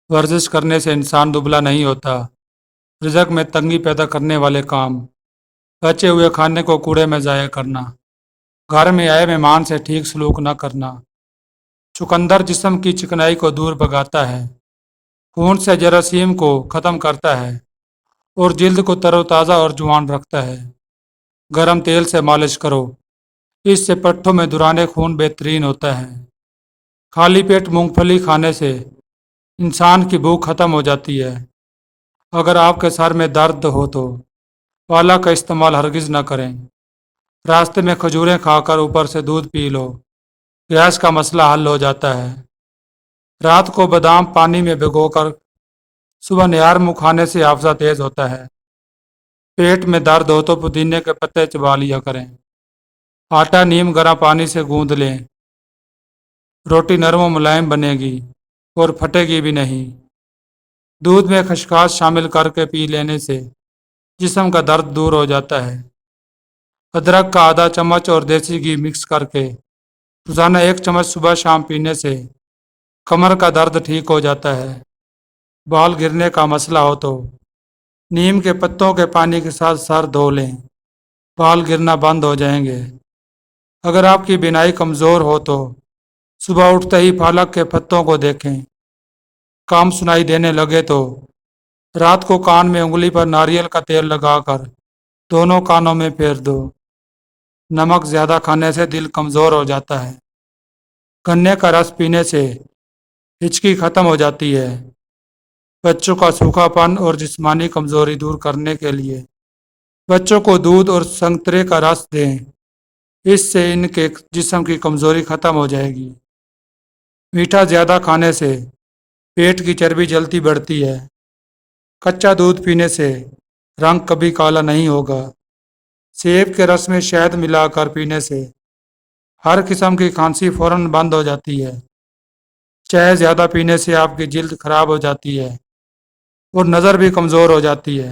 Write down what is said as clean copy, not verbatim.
ورزش کرنے سے انسان دبلا نہیں ہوتا۔ رزق میں تنگی پیدا کرنے والے کام: بچے ہوئے کھانے کو کوڑے میں ضائع کرنا، گھر میں آئے مہمان سے ٹھیک سلوک نہ کرنا۔ چقندر جسم کی چکنائی کو دور بھگاتا ہے، خون سے جراثیم کو ختم کرتا ہے اور جلد کو تر و تازہ اور جوان رکھتا ہے۔ گرم تیل سے مالش کرو، اس سے پٹھوں میں دوران خون بہترین ہوتا ہے۔ خالی پیٹ مونگ پھلی کھانے سے انسان کی بھوک ختم ہو جاتی ہے۔ اگر آپ کے سر میں درد ہو تو پالا کا استعمال ہرگز نہ کریں۔ راستے میں کھجوریں کھا کر اوپر سے دودھ پی لو، گیس کا مسئلہ حل ہو جاتا ہے۔ رات کو بادام پانی میں بھگو کر صبح نہار منہ کھانے سے حافظہ تیز ہوتا ہے۔ پیٹ میں درد ہو تو پودینے کے پتے چبا لیا کریں۔ آٹا نیم گرم پانی سے گوندھ لیں، روٹی نرم و ملائم بنے گی اور پھٹے گی بھی نہیں۔ دودھ میں خشخاش شامل کر کے پی لینے سے جسم کا درد دور ہو جاتا ہے۔ ادرک کا آدھا چمچ اور دیسی گھی مکس کر کے روزانہ 1 چمچ صبح شام پینے سے کمر کا درد ٹھیک ہو جاتا ہے۔ بال گرنے کا مسئلہ ہو تو نیم کے پتوں کے پانی کے ساتھ سر دھو لیں، بال گرنا بند ہو جائیں گے۔ اگر آپ کی بینائی کمزور ہو تو صبح اٹھتے ہی پالک کے پتوں کو دیکھیں، کام سنائی دینے لگے تو رات کو کان میں انگلی پر ناریل کا تیل لگا کر دونوں کانوں میں پھیر دو۔ نمک زیادہ کھانے سے دل کمزور ہو جاتا ہے۔ گنے کا رس پینے سے ہچکی ختم ہو جاتی ہے۔ بچوں کا سوکھا پن اور جسمانی کمزوری دور کرنے کے لیے بچوں کو دودھ اور سنترے کا رس دیں، اس سے ان کے جسم کی کمزوری ختم ہو جائے گی۔ میٹھا زیادہ کھانے سے پیٹ کی چربی جلدی بڑھتی ہے۔ کچا دودھ پینے سے رنگ کبھی کالا نہیں ہوگا۔ سیب کے رس میں شہد ملا کر پینے سے ہر قسم کی کھانسی فوراً بند ہو جاتی ہے۔ چائے زیادہ پینے سے آپ کی جلد خراب ہو جاتی ہے اور نظر بھی کمزور ہو جاتی ہے۔